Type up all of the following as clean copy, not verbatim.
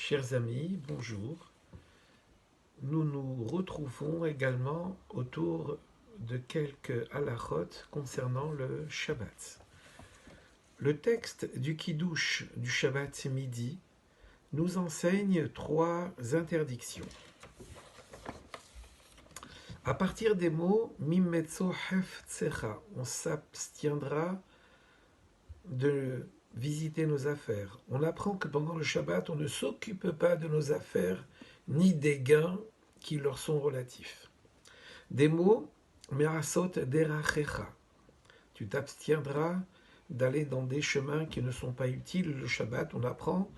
Chers amis, bonjour. Nous nous retrouvons également autour de quelques halachot concernant le Shabbat. Le texte du Kiddush du Shabbat midi nous enseigne trois interdictions. À partir des mots Mimetzo Heftsecha, on s'abstiendra de visiter nos affaires. On apprend que pendant le Shabbat, on ne s'occupe pas de nos affaires ni des gains qui leur sont relatifs. Des mots Merasot Derachecha, tu t'abstiendras d'aller dans des chemins qui ne sont pas utiles le Shabbat. On apprend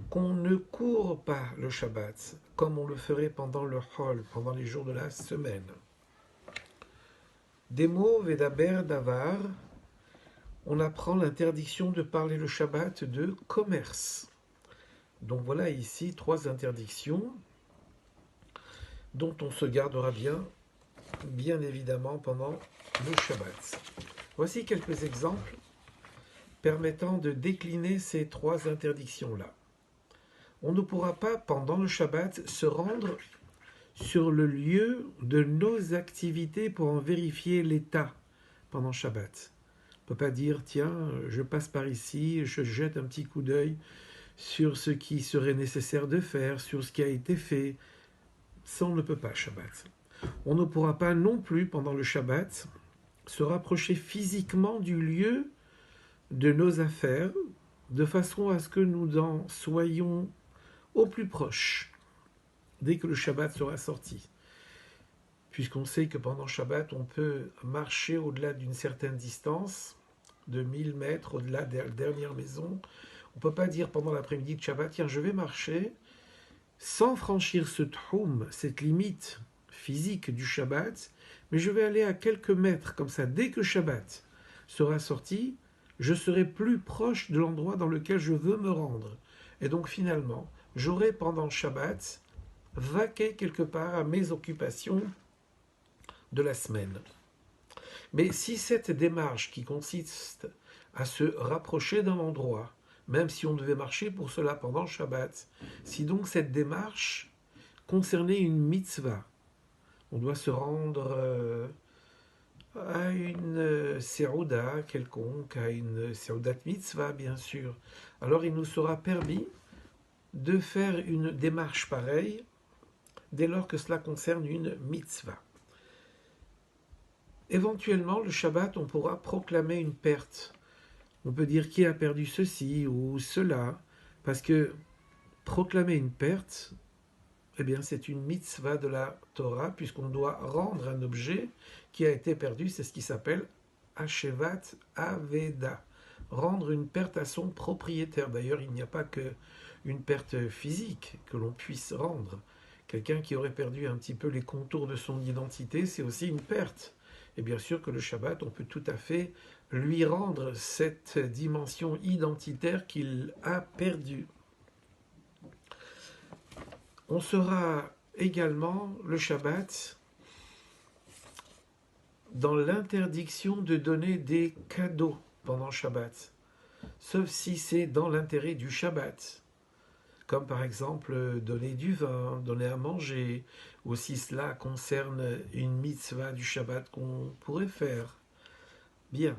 qu'on ne court pas le Shabbat comme on le ferait pendant le Hol, pendant les jours de la semaine. Des mots Vedaber Davar, on apprend l'interdiction de parler le Shabbat de commerce. Donc voilà ici trois interdictions dont on se gardera bien évidemment pendant le Shabbat. Voici quelques exemples permettant de décliner ces trois interdictions-là. On ne pourra pas, pendant le Shabbat, se rendre sur le lieu de nos activités pour en vérifier l'état pendant Shabbat. On ne peut pas dire, tiens, je passe par ici, je jette un petit coup d'œil sur ce qui serait nécessaire de faire, sur ce qui a été fait. Ça, on ne peut pas, Shabbat. On ne pourra pas non plus, pendant le Shabbat, se rapprocher physiquement du lieu de nos affaires, de façon à ce que nous en soyons au plus proche, dès que le Shabbat sera sorti. Puisqu'on sait que pendant Shabbat, on peut marcher au-delà d'une certaine distance, de 1000 mètres, au-delà de la dernière maison. On ne peut pas dire pendant l'après-midi de Shabbat, tiens, je vais marcher, sans franchir ce troum, cette limite physique du Shabbat, mais je vais aller à quelques mètres, comme ça, dès que Shabbat sera sorti, je serai plus proche de l'endroit dans lequel je veux me rendre. Et donc finalement, j'aurai pendant Shabbat vaqué quelque part à mes occupations de la semaine. Mais si cette démarche qui consiste à se rapprocher d'un endroit, même si on devait marcher pour cela pendant Shabbat, si donc cette démarche concernait une mitzvah, on doit se rendre à une serouda quelconque, à une seroudat mitzvah bien sûr, alors il nous sera permis de faire une démarche pareille dès lors que cela concerne une mitzvah. Éventuellement, le Shabbat, on pourra proclamer une perte. On peut dire qui a perdu ceci ou cela, parce que proclamer une perte, eh bien, c'est une mitzvah de la Torah, puisqu'on doit rendre un objet qui a été perdu, c'est ce qui s'appelle Hashevat Aveda, rendre une perte à son propriétaire. D'ailleurs, il n'y a pas qu'une perte physique que l'on puisse rendre. Quelqu'un qui aurait perdu un petit peu les contours de son identité, c'est aussi une perte. Et bien sûr que le Shabbat, on peut tout à fait lui rendre cette dimension identitaire qu'il a perdue. On sera également, le Shabbat, dans l'interdiction de donner des cadeaux pendant Shabbat, sauf si c'est dans l'intérêt du Shabbat, comme par exemple donner du vin, donner à manger, ou si cela concerne une mitzvah du Shabbat qu'on pourrait faire. Bien.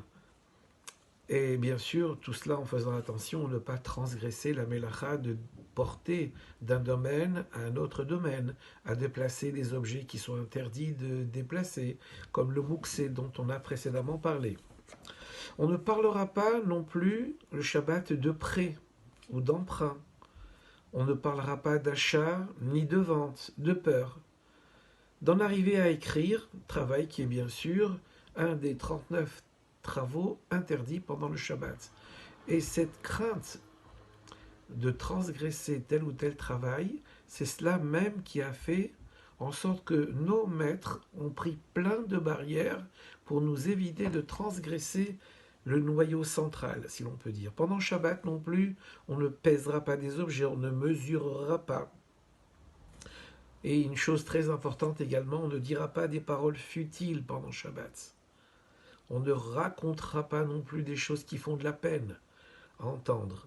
Et bien sûr, tout cela en faisant attention à ne pas transgresser la mélacha de porter d'un domaine à un autre domaine, à déplacer des objets qui sont interdits de déplacer, comme le mouxé dont on a précédemment parlé. On ne parlera pas non plus le Shabbat de prêt ou d'emprunt. On ne parlera pas d'achat ni de vente, de peur. D'en arriver à écrire, travail qui est bien sûr un des 39 travaux interdits pendant le Shabbat. Et cette crainte de transgresser tel ou tel travail, c'est cela même qui a fait en sorte que nos maîtres ont pris plein de barrières pour nous éviter de transgresser le noyau central, si l'on peut dire. Pendant Shabbat non plus, on ne pèsera pas des objets, on ne mesurera pas. Et une chose très importante également, on ne dira pas des paroles futiles pendant Shabbat. On ne racontera pas non plus des choses qui font de la peine à entendre.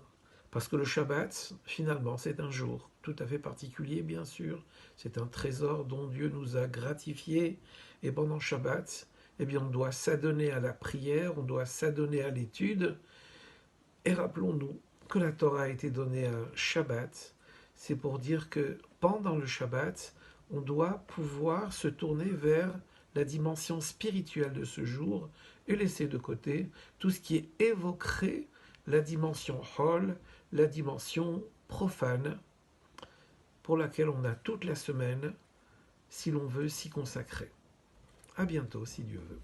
Parce que le Shabbat, finalement, c'est un jour tout à fait particulier, bien sûr. C'est un trésor dont Dieu nous a gratifié. Et pendant Shabbat, eh bien, on doit s'adonner à la prière, on doit s'adonner à l'étude. Et rappelons-nous que la Torah a été donnée à Shabbat. C'est pour dire que pendant le Shabbat, on doit pouvoir se tourner vers la dimension spirituelle de ce jour et laisser de côté tout ce qui évoquerait la dimension hol, la dimension profane, pour laquelle on a toute la semaine si l'on veut s'y consacrer. À bientôt si Dieu veut.